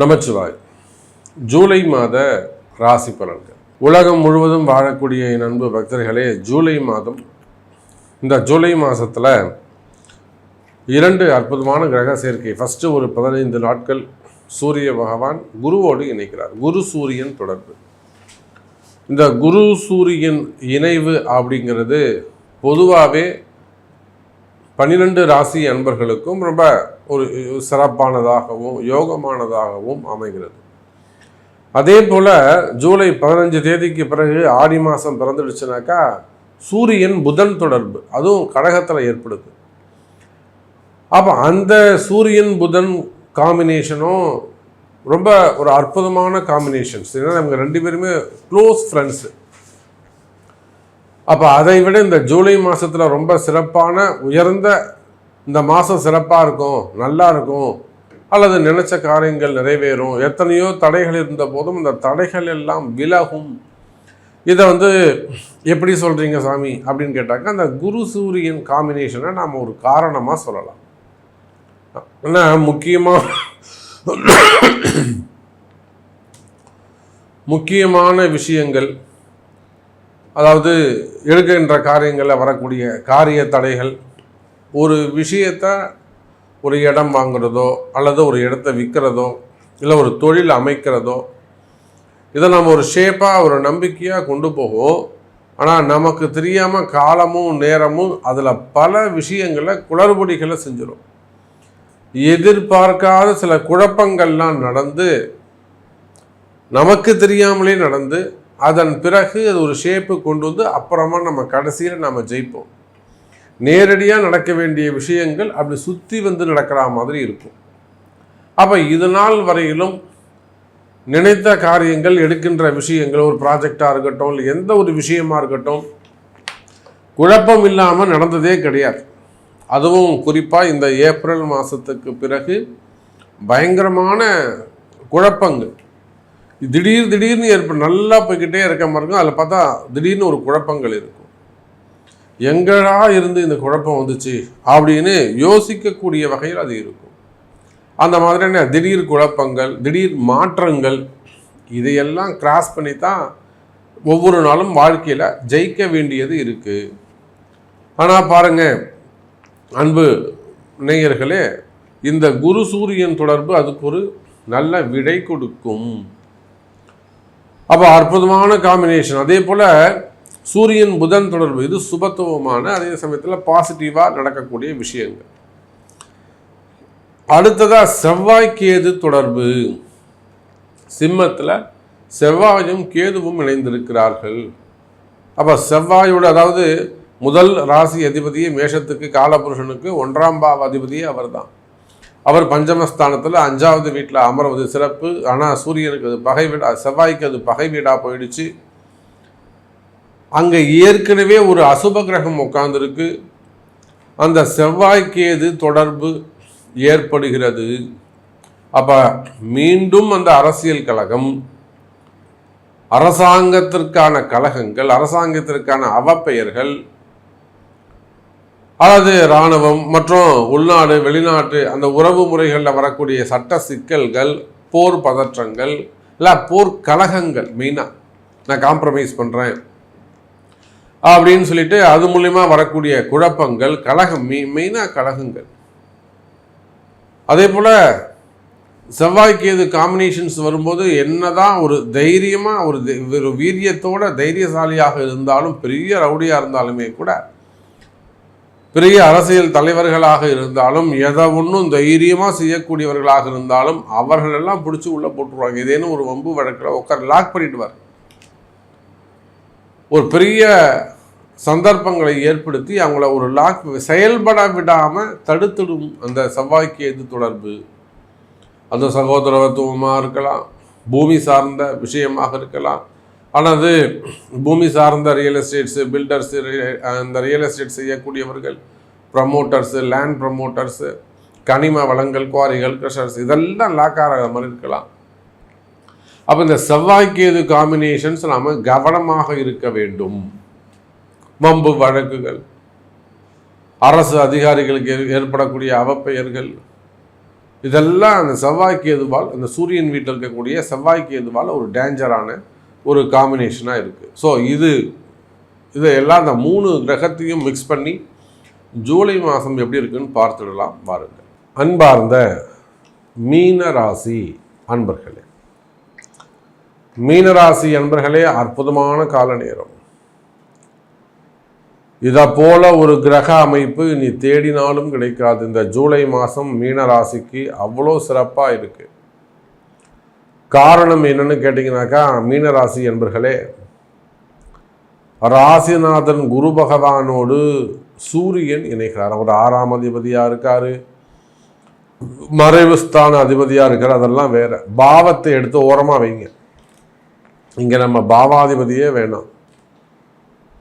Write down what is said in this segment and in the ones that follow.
நமச்சிவாய். ஜூலை மாத ராசி பலன்கள். உலகம் முழுவதும் வாழக்கூடிய என் அன்பு பக்தர்களே, ஜூலை மாதம், இந்த ஜூலை மாதத்தில் 2 அற்புதமான கிரக சேர்க்கை. ஃபஸ்ட்டு ஒரு 15 நாட்கள் சூரிய பகவான் குருவோடு இணைக்கிறார். குரு சூரியன் தொடர்பு. இந்த குரு சூரியன் இணைவு அப்படிங்கிறது பொதுவாகவே 12 ராசி அன்பர்களுக்கும் ரொம்ப ஒரு சிறப்பானதாகவும் யோகமானதாகவும் அமைகிறது. அதே போல் ஜூலை 15 தேதிக்கு பிறகு ஆடி மாதம் பிறந்துடுச்சுனாக்கா சூரியன் புதன் தொடர்பு, அதுவும் கடகத்தில் ஏற்படுது. அப்போ அந்த சூரியன் புதன் காம்பினேஷனும் ரொம்ப ஒரு அற்புதமான காம்பினேஷன்ஸ். ஏன்னா நமக்கு 2 பேருமே க்ளோஸ் ஃப்ரெண்ட்ஸு. அப்போ அதை விட இந்த ஜூலை மாதத்தில் ரொம்ப சிறப்பான உயர்ந்த இந்த மாதம் சிறப்பாக இருக்கும், நல்லா இருக்கும், அல்லது நினைச்ச காரியங்கள் நிறைவேறும். எத்தனையோ தடைகள் இருந்த போதும் இந்த தடைகள் எல்லாம் விலகும். இதை எப்படி சொல்கிறீங்க சாமி அப்படின்னு கேட்டாக்கா, அந்த குரு சூரியன் காம்பினேஷனை நாம் ஒரு காரணமாக சொல்லலாம். ஏன்னா முக்கியமான விஷயங்கள், அதாவது எடுக்கின்ற காரியங்களில் வரக்கூடிய காரிய தடைகள், ஒரு விஷயத்தை ஒரு இடம் வாங்குறதோ அல்லது ஒரு இடத்த விற்கிறதோ இல்லை ஒரு தொழில் அமைக்கிறதோ, இதை நம்ம ஒரு ஷேப்பாக ஒரு நம்பிக்கையாக கொண்டு போகும். ஆனால் நமக்கு தெரியாமல் காலமும் நேரமும் அதில் பல விஷயங்களை குளறுபடிகளை செஞ்சிடும். எதிர்பார்க்காத சில குழப்பங்கள்லாம் நடந்து, நமக்கு தெரியாமலே நடந்து, அதன் பிறகு அது ஒரு ஷேப்பு கொண்டு வந்து அப்புறமா நம்ம கடைசியில் நம்ம ஜெயிப்போம். நேரடியாக நடக்க வேண்டிய விஷயங்கள் அப்படி சுற்றி நடக்கிற மாதிரி இருக்கும். அப்போ இது நாள் வரையிலும் நினைத்த காரியங்கள், எடுக்கின்ற விஷயங்கள், ஒரு ப்ராஜெக்டாக இருக்கட்டும் இல்லை எந்த ஒரு விஷயமா இருக்கட்டும், குழப்பம் இல்லாமல் நடந்ததே கிடையாது. அதுவும் குறிப்பாக இந்த ஏப்ரல் மாதத்துக்கு பிறகு பயங்கரமான குழப்பங்கள் திடீர்னு ஏற்படும். நல்லா போய்கிட்டே இருக்க மாதிரி இருக்கும். அதில் பார்த்தா திடீர்னு ஒரு குழப்பங்கள் இருக்கும். எங்கடா இருந்து இந்த குழப்பம் வந்துச்சு அப்படின்னு யோசிக்கக்கூடிய வகையில் அது இருக்கும். அந்த மாதிரியான திடீர் குழப்பங்கள், திடீர் மாற்றங்கள், இதையெல்லாம் கிராஸ் பண்ணி தான் ஒவ்வொரு நாளும் வாழ்க்கையில் ஜெயிக்க வேண்டியது இருக்குது. ஆனால் பாருங்கள் அன்பு நேயர்களே, இந்த குரு சூரியன் தொடர்பு அதுக்கு ஒரு நல்ல விடை கொடுக்கும். அப்போ அற்புதமான காம்பினேஷன். அதே போல் சூரியன் புதன் தொடர்பு, இது சுபத்துவமான, அதே சமயத்தில் பாசிட்டிவாக நடக்கக்கூடிய விஷயங்கள். அடுத்ததாக செவ்வாய் கேது தொடர்பு. சிம்மத்தில் செவ்வாயும் கேதுவும் இணைந்திருக்கிறார்கள். அப்போ செவ்வாயோட, அதாவது முதல் ராசி அதிபதியே மேஷத்துக்கு, காலபுருஷனுக்கு 1ஆம் பாவ அதிபதியே அவர் தான். அவர் பஞ்சமஸ்தானத்தில் 5வது வீட்டில் அமர்வது சிறப்பு. ஆனால் சூரியனுக்கு அது பகை வீடா, செவ்வாய்க்கு அது பகை வீடாக போயிடுச்சு. அங்கே ஏற்கனவே ஒரு அசுப கிரகம் உட்கார்ந்துருக்கு. அந்த செவ்வாய்க்கேது தொடர்பு ஏற்படுகிறது. அப்போ மீண்டும் அந்த அரசியல் கழகம், அரசாங்கத்திற்கான கழகங்கள், அரசாங்கத்திற்கான அவப்பெயர்கள், அதாவது இராணுவம் மற்றும் உள்நாடு வெளிநாட்டு அந்த உறவு முறைகளில் வரக்கூடிய சட்ட சிக்கல்கள், போர் பதற்றங்கள், இல்லை போர் கழகங்கள், மெயினாக நான் காம்ப்ரமைஸ் பண்ணுறேன் அப்படின்னு சொல்லிட்டு அது மூலிமா வரக்கூடிய குழப்பங்கள், கழகம், மெயினாக கழகங்கள். அதே போல் செவ்வாய்க்கேது காம்பினேஷன்ஸ் வரும்போது என்னதான் ஒரு தைரியமாக ஒரு வீரியத்தோட தைரியசாலியாக இருந்தாலும், பெரிய ரவுடியாக இருந்தாலுமே கூட, பெரிய அரசியல் தலைவர்களாக இருந்தாலும், எதை ஒன்றும் தைரியமாக செய்யக்கூடியவர்களாக இருந்தாலும் அவர்களெல்லாம் பிடிச்சி உள்ளே போட்டுருவாங்க. ஏதேனும் ஒரு வம்பு வழக்கில் உட்கார் லாக் பண்ணிடுவார். ஒரு பெரிய சந்தர்ப்பங்களை ஏற்படுத்தி அவங்கள ஒரு லாக் செயல்பட விடாமல் தடுத்துடும் அந்த செவ்வாய்க்கேது தொடர்பு. அந்த சகோதரத்துவமாக இருக்கலாம், பூமி சார்ந்த விஷயமாக இருக்கலாம். ஆனால் அது பூமி சார்ந்த ரியல் எஸ்டேட்ஸு, பில்டர்ஸு, அந்த ரியல் எஸ்டேட் செய்யக்கூடியவர்கள், ப்ரமோட்டர்ஸு, லேண்ட் ப்ரமோட்டர்ஸு, கனிம வளங்கள், குவாரிகள், க்ரஷர்ஸ், இதெல்லாம் லாக் ஆகிற மாதிரி இருக்கலாம். அப்போ இந்த செவ்வாய்க்கேது காம்பினேஷன்ஸ் நாம் கவனமாக இருக்க வேண்டும். வம்பு வழக்குகள், அரசு அதிகாரிகளுக்கு ஏற்படக்கூடிய அவப்பெயர்கள், இதெல்லாம் அந்த செவ்வாய்க்கு எதுவால், அந்த சூரியன் வீட்டில் இருக்கக்கூடிய செவ்வாய்க்கு எதுவால் ஒரு டேஞ்சரான ஒரு காம்பினேஷனாக இருக்குது. ஸோ இதையெல்லாம் அந்த 3 கிரகத்தையும் மிக்ஸ் பண்ணி ஜூலை மாதம் எப்படி இருக்குன்னு பார்த்துடலாம் பாருங்கள். அன்பார்ந்த மீனராசி அன்பர்களே, மீனராசி அன்பர்களே, அற்புதமான கால நேரம். இதை போல ஒரு கிரக அமைப்பு நீ தேடினாலும் கிடைக்காது. இந்த ஜூலை மாதம் மீனராசிக்கு அவ்வளோ சிறப்பாக இருக்கு. காரணம் என்னன்னு கேட்டிங்கனாக்கா, மீனராசி என்பர்களே, ராசிநாதன் குரு பகவானோடு சூரியன் இணைகிறார். அவர் 6ஆம் அதிபதியாக இருக்கார், மறைவு ஸ்தான அதிபதியாக இருக்கார். அதெல்லாம் வேற. பாவத்தை எடுத்து ஓரமாக வைங்க. இங்கே நம்ம பாவாதிபதியே வேணாம்,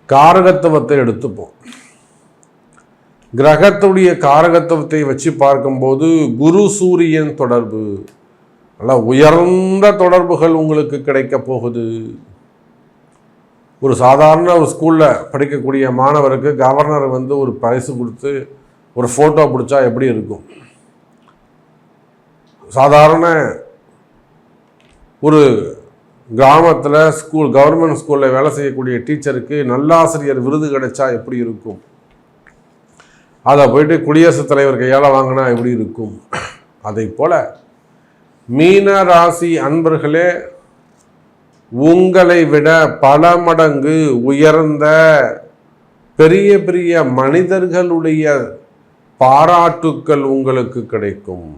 காரகத்துவத்தை எடுத்துப்போம். கிரகத்துடைய காரகத்துவத்தை வச்சு பார்க்கும்போது குரு சூரியன் தொடர்பு நல்லா உயர்ந்த தொடர்புகள் உங்களுக்கு கிடைக்க போகுது. ஒரு சாதாரண ஒரு ஸ்கூலில் படிக்கக்கூடிய மாணவருக்கு கவர்னர் ஒரு பரிசு கொடுத்து ஒரு ஃபோட்டோ பிடிச்சா எப்படி இருக்கும்? சாதாரண ஒரு கிராமத்தில் ஸ்கூல், கவர்மெண்ட் ஸ்கூலில் வேலை செய்யக்கூடிய டீச்சருக்கு நல்லாசிரியர் விருது கிடைச்சா எப்படி இருக்கும்? அதை போயிட்டு குடியரசுத் தலைவர் கையால் வாங்கினா எப்படி இருக்கும்? அதை போல மீன ராசி அன்பர்களே, உங்களை விட பல மடங்கு உயர்ந்த பெரிய பெரிய மனிதர்களுடைய பாராட்டுக்கள் உங்களுக்கு கிடைக்கும்.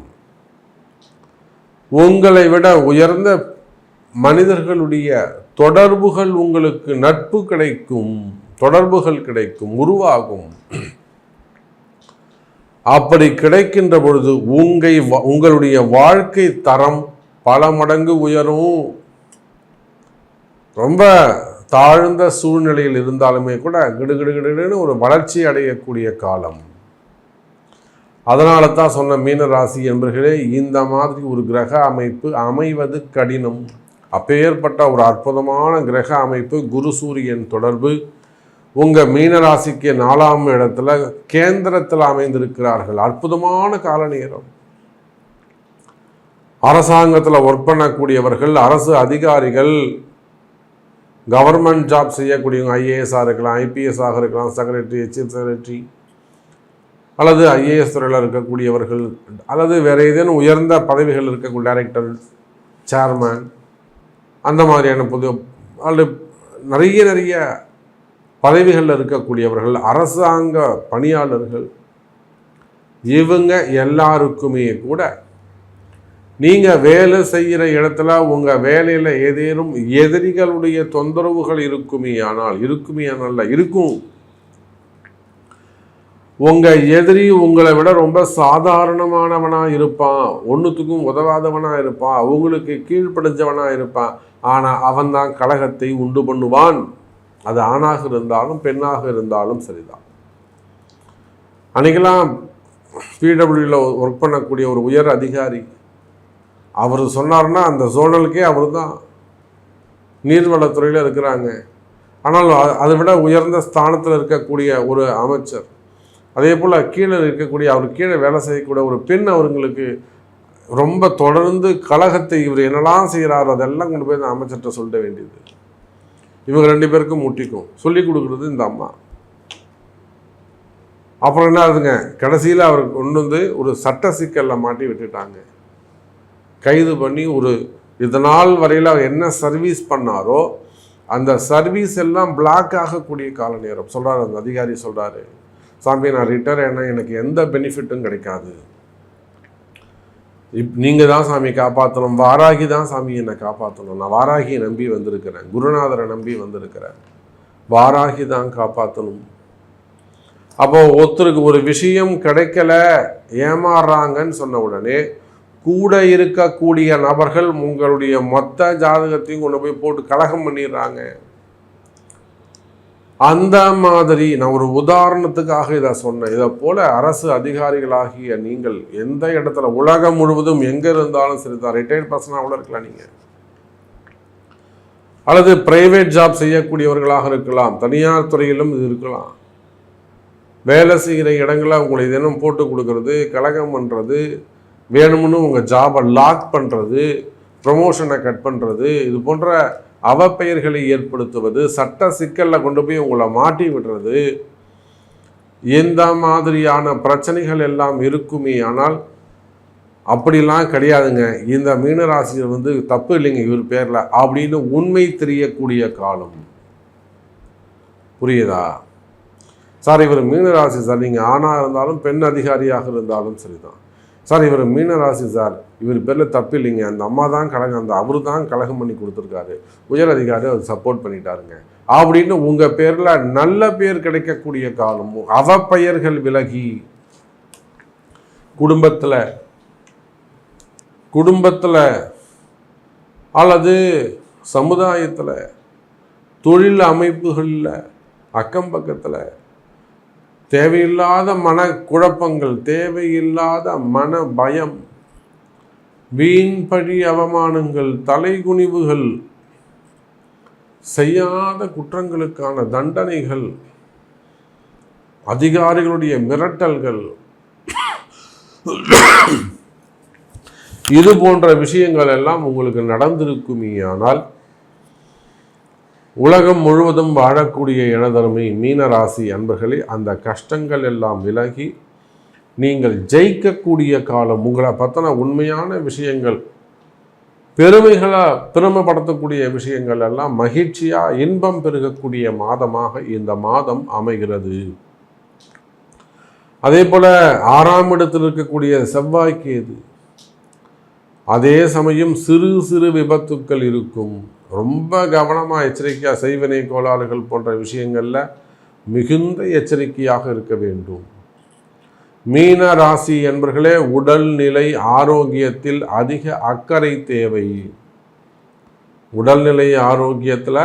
உங்களை விட உயர்ந்த மனிதர்களுடைய தொடர்புகள் உங்களுக்கு, நட்பு கிடைக்கும், தொடர்புகள் கிடைக்கும், உருவாகும். அப்படி கிடைக்கின்ற பொழுது உங்களுடைய வாழ்க்கை தரம் பல மடங்கு உயரும். ரொம்ப தாழ்ந்த சூழ்நிலையில் இருந்தாலுமே கூட கிடுகிடுகிடுன்னு ஒரு வளர்ச்சி அடையக்கூடிய காலம். அதனால தான் சொன்ன மீனராசி என்பர்களே, இந்த மாதிரி ஒரு கிரக அமைப்பு அமைவது கடினம். அப்பேற்பட்ட ஒரு அற்புதமான கிரக அமைப்பு குரு சூரியன் தொடர்பு உங்கள் மீனராசிக்கு 4ஆம் இடத்துல கேந்திரத்தில் அமைந்திருக்கிறார்கள். அற்புதமான கால நேரம். அரசாங்கத்தில் ஒர்க் பண்ணக்கூடியவர்கள், அரசு அதிகாரிகள், கவர்மெண்ட் ஜாப் செய்யக்கூடியவங்க, ஐஏஎஸ்ஸாக இருக்கலாம், ஐபிஎஸ்ஸாக இருக்கலாம், செக்ரட்டரி, சீஃப் செக்ரட்டரி, அல்லது ஐஏஎஸ் துறையில் இருக்கக்கூடியவர்கள், அல்லது வேறு ஏதேனும் உயர்ந்த பதவிகள் இருக்கக்கூடிய டைரக்டர், சேர்மேன், அந்த மாதிரியான அல்லது நிறைய பதவிகளில் இருக்கக்கூடியவர்கள், அரசாங்க பணியாளர்கள், இவங்க எல்லாருக்குமே கூட நீங்கள் வேலை செய்கிற இடத்துல உங்கள் வேலையில் ஏதேனும் எதிரிகளுடைய தொந்தரவுகள் இருக்குமே ஆனால் இருக்கும். உங்கள் எதிரி உங்களை விட ரொம்ப சாதாரணமானவனாக இருப்பான், ஒன்றுத்துக்கும் உதவாதவனாக இருப்பான், அவங்களுக்கு கீழ்ப்படிஞ்சவனாக இருப்பான். ஆனால் அவன்தான் கலகத்தை உண்டு பண்ணுவான். அது ஆணாக இருந்தாலும் பெண்ணாக இருந்தாலும் சரிதான். அன்றைக்கெல்லாம் பிடபிள்யூவில் ஒர்க் பண்ணக்கூடிய ஒரு உயர் அதிகாரி, அவர் சொன்னார்னா அந்த ஜோனலுக்கே அவர் தான் நீர்வளத்துறையில் இருக்கிறாங்க. ஆனால் அதை விட உயர்ந்த ஸ்தானத்தில் இருக்கக்கூடிய ஒரு அமைச்சர், அதே போல் கீழே இருக்கக்கூடிய அவர் கீழே வேலை செய்யக்கூடிய ஒரு பெண், அவங்களுக்கு ரொம்ப தொடர்ந்து கலகத்தை இவர் என்னெல்லாம் செய்கிறாரோ அதெல்லாம் கொண்டு போய் அந்த அமைச்சர்கிட்ட சொல்ல வேண்டியது. இவங்க 2 பேருக்கும் முட்டிக்கும். சொல்லி கொடுக்குறது இந்த அம்மா. அப்புறம் என்ன ஆகுதுங்க, கடைசியில் அவர் கொண்டு ஒரு சட்ட சிக்கலில் மாட்டி விட்டுட்டாங்க. கைது பண்ணி இதனால் வரையில் அவர் என்ன சர்வீஸ் பண்ணாரோ அந்த சர்வீஸ் எல்லாம் பிளாக் ஆகக்கூடிய கால நேரம். சொல்கிறார் அந்த அதிகாரி, சொல்கிறாரு, சாமி நான் ரிட்டையர் ஆனா எனக்கு எந்த பெனிஃபிட்டும் கிடைக்காது, நீங்கள் தான் சாமி காப்பாற்றணும், வாராகி தான் சாமி என்னை காப்பாற்றணும், நான் வாராகியை நம்பி வந்திருக்கிறேன், குருநாதரை நம்பி வந்திருக்கிறேன், வாராகி தான் காப்பாற்றணும். அப்போ ஒருத்தருக்கு ஒரு விஷயம் கிடைக்கல, ஏமாறுறாங்கன்னு சொன்ன உடனே கூட இருக்கக்கூடிய நபர்கள் உங்களுடைய மொத்த ஜாதகத்தையும் கொண்டு போய் போட்டு கலகம் பண்ணிடுறாங்க. அந்த மாதிரி நான் ஒரு உதாரணத்துக்காக இதை சொன்னேன். இதை போல அரசு அதிகாரிகளாகிய நீங்கள் எந்த இடத்துல, உலகம் முழுவதும் எங்கே இருந்தாலும் சரிதான், ரிட்டையர்ட் பர்சனாக கூட இருக்கலாம் நீங்கள், அல்லது பிரைவேட் ஜாப் செய்யக்கூடியவர்களாக இருக்கலாம், தனியார் துறையிலும் இது இருக்கலாம். வேலை செய்கிற இடங்களில் உங்களை தினம் போட்டு கொடுக்கறது, கலகம் பண்ணுறது, வேணும்னு உங்கள் ஜாபை லாக் பண்ணுறது, ப்ரமோஷனை கட் பண்ணுறது, இது போன்ற அவப்பெயர்களை ஏற்படுத்துவது, சட்ட சிக்கலில் கொண்டு போய் உங்களை மாட்டி விடுறது, எந்த மாதிரியான பிரச்சனைகள் எல்லாம் இருக்குமே. ஆனால் அப்படிலாம் கிடையாதுங்க. இந்த மீனராசியில் தப்பு இல்லைங்க இவர் பேரில் அப்படின்னு உண்மை தெரியக்கூடிய காலம். புரியுதா சார்? இவர் மீனராசி சார், நீங்கள் ஆணாக இருந்தாலும் பெண் அதிகாரியாக இருந்தாலும் சரிதான் சார். இவர் மீனராசி சார், இவர் பேரில் தப்பு இல்லைங்க, அந்த அம்மா தான் கலகம், அவரு தான் கலகம் பண்ணி கொடுத்துருக்காரு, உயர் அதிகாரி அவர் சப்போர்ட் பண்ணிட்டாருங்க அப்படின்னு உங்கள் பேரில் நல்ல பேர் கிடைக்கக்கூடிய காலம். அவப்பெயர்கள் விலகி குடும்பத்தில் அல்லது சமுதாயத்தில், தொழில் அமைப்புகளில், அக்கம் பக்கத்தில் தேவையில்லாத மன குழப்பங்கள், தேவையில்லாத மன பயம், வீண் பழி அவமானங்கள், தலைகுனிவுகள், செய்யாத குற்றங்களுக்கான தண்டனைகள், அதிகாரிகளுடைய மிரட்டல்கள், இது போன்ற விஷயங்கள் எல்லாம் உங்களுக்கு நடந்திருக்குமே. ஆனால் உலகம் முழுவதும் வாழக்கூடிய எனதருமை மீனராசி அன்பர்களே, அந்த கஷ்டங்கள் எல்லாம் விலகி நீங்கள் ஜெயிக்கக்கூடிய காலம். உங்களை பற்றின உண்மையான விஷயங்கள், பெருமைப்படுத்தக்கூடிய விஷயங்கள் எல்லாம் மகிழ்ச்சியாக இன்பம் பெருகக்கூடிய மாதமாக இந்த மாதம் அமைகிறது. அதே போல 6ஆம் இடத்தில் இருக்கக்கூடிய செவ்வாய்க்கு இது. அதே சமயம் சிறு சிறு விபத்துக்கள் இருக்கும். ரொம்ப கவனமாக எச்சரிக்கையாக, செய்வினை கோளாறுகள் போன்ற விஷயங்களில் மிகுந்த எச்சரிக்கையாக இருக்க வேண்டும். மீன ராசி என்பர்களே, உடல்நிலை ஆரோக்கியத்தில் அதிக அக்கறை தேவை. உடல்நிலை ஆரோக்கியத்தில்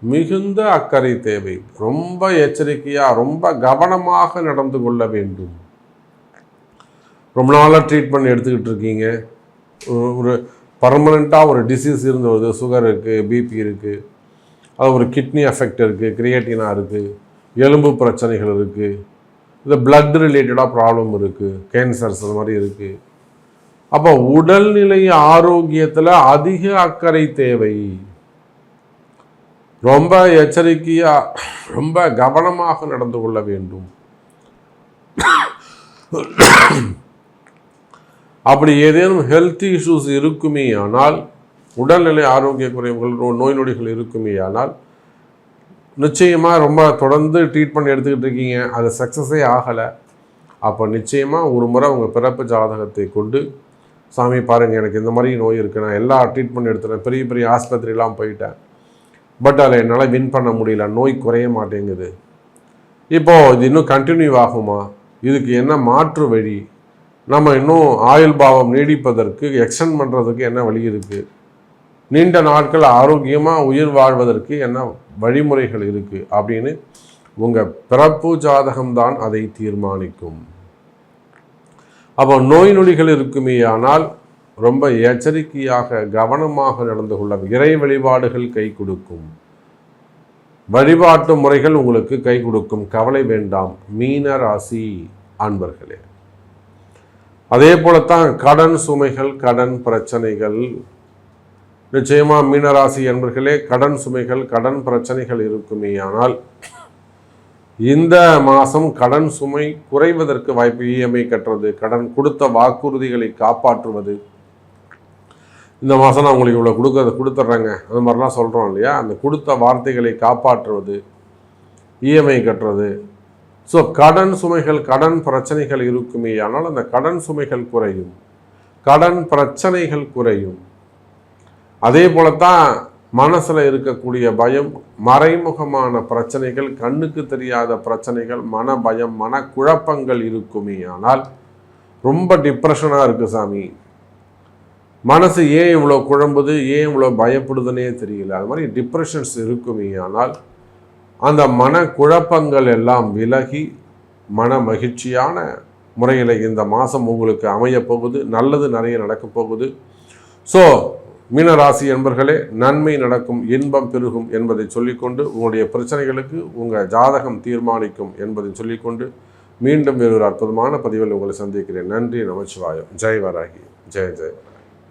மிகுந்த அக்கறை தேவை. ரொம்ப எச்சரிக்கையாக, ரொம்ப கவனமாக நடந்து கொள்ள வேண்டும். ரொம்ப நாளாக ட்ரீட்மெண்ட் எடுத்துக்கிட்டு இருக்கீங்க, ஒரு பர்மனெண்ட்டாக ஒரு டிசீஸ் இருந்து வருது, சுகர் இருக்குது, பிபி இருக்குது, அது ஒரு கிட்னி எஃபெக்ட் இருக்குது, கிரியேட்டினா இருக்குது, எலும்பு பிரச்சனைகள் இருக்குது, இது பிளட் ரிலேட்டடாக ப்ராப்ளம் இருக்குது, கேன்சர்ஸ் அது மாதிரி இருக்குது. அப்போ உடல்நிலை ஆரோக்கியத்தில் அதிக அக்கறை தேவை. ரொம்ப எச்சரிக்கையாக, ரொம்ப கவனமாக நடந்து கொள்ள வேண்டும். அப்படி ஏதேனும் ஹெல்த் இஷ்யூஸ் இருக்குமே ஆனால், உடல்நிலை ஆரோக்கிய குறைவுகள், நோய் நொடிகள் இருக்குமே ஆனால், நிச்சயமாக ரொம்ப தொடர்ந்து ட்ரீட்மெண்ட் எடுத்துக்கிட்டு இருக்கீங்க, அது சக்ஸஸே ஆகலை. அப்போ நிச்சயமாக ஒரு முறை உங்கள் பிறப்பு ஜாதகத்தை கொண்டு, சாமி பாருங்கள் எனக்கு இந்த மாதிரி நோய் இருக்குது, நான் எல்லா ட்ரீட்மெண்ட் எடுத்துட்டேன், பெரிய பெரிய ஆஸ்பத்திரிலாம் போயிட்டேன், பட் அதில் என்னால் வின் பண்ண முடியல, நோய் குறைய மாட்டேங்குது, இப்போது இது இன்னும் கண்டினியூ ஆகுமா, இதுக்கு என்ன மாற்று வழி, நம்ம இன்னும் ஆயுள் பாவம் நீடிப்பதற்கு எக்ஸ்டெண்ட் பண்ணுறதுக்கு என்ன வழி இருக்குது, நீண்ட நாட்கள் ஆரோக்கியமாக உயிர் வாழ்வதற்கு என்ன வழிமுறைகள் இருக்குது அப்படின்னு உங்கள் பிறப்பு ஜாதகம்தான் அதை தீர்மானிக்கும். அப்போ நோய் நொடிகள் இருக்குமே ஆனால் ரொம்ப எச்சரிக்கையாக கவனமாக நடந்து கொள்ள. இறை வழிபாடுகள் கை கொடுக்கும், வழிபாட்டு முறைகள் உங்களுக்கு கை கொடுக்கும், கவலை வேண்டாம் மீன ராசி அன்பர்களே. அதே போலத்தான் கடன் சுமைகள், கடன் பிரச்சனைகள், நிச்சயமாக மீனராசி என்பர்களே கடன் சுமைகள், கடன் பிரச்சனைகள் இருக்குமே ஆனால் இந்த மாதம் கடன் சுமை குறைவதற்கு வாய்ப்பு. இஎம்ஐ கட்டுறது, கடன் கொடுத்த வாக்குறுதிகளை காப்பாற்றுவது, இந்த மாதம் நான் உங்களுக்கு இவ்வளோ கொடுத்துட்றேங்க அந்த மாதிரிலாம் சொல்கிறோம் இல்லையா, அந்த கொடுத்த வார்த்தைகளை காப்பாற்றுவது, இஎம்ஐ கட்டுறது. ஸோ கடன் சுமைகள், கடன் பிரச்சனைகள் இருக்குமே ஆனால் அந்த கடன் சுமைகள் குறையும், கடன் பிரச்சனைகள் குறையும். அதே போலத்தான் மனசில் இருக்கக்கூடிய பயம், மறைமுகமான பிரச்சனைகள், கண்ணுக்கு தெரியாத பிரச்சனைகள், மன பயம், மன குழப்பங்கள் இருக்குமே ஆனால் ரொம்ப டிப்ரெஷனாக இருக்குது சாமி, மனசு ஏன் இவ்வளோ குழம்புது, ஏன் இவ்வளோ பயப்படுதுன்னே தெரியல, அது மாதிரி டிப்ரெஷன்ஸ் இருக்குமே ஆனால் அந்த மன குழப்பங்கள் எல்லாம் விலகி மன மகிழ்ச்சியான முறையில் இந்த மாதம் உங்களுக்கு அமையப்போகுது. நல்லது நிறைய நடக்கப் போகுது. ஸோ மீனராசி என்பர்களே, நன்மை நடக்கும், இன்பம் பெருகும் என்பதை சொல்லிக்கொண்டு, உங்களுடைய பிரச்சனைகளுக்கு உங்கள் ஜாதகம் தீர்மானிக்கும் என்பதை சொல்லிக்கொண்டு மீண்டும் வேறொரு அற்புதமான பதிவில் உங்களை சந்திக்கிறேன். நன்றி. நமச்சிவாயம். ஜெய் வராகி. ஜெய் ஜெய்.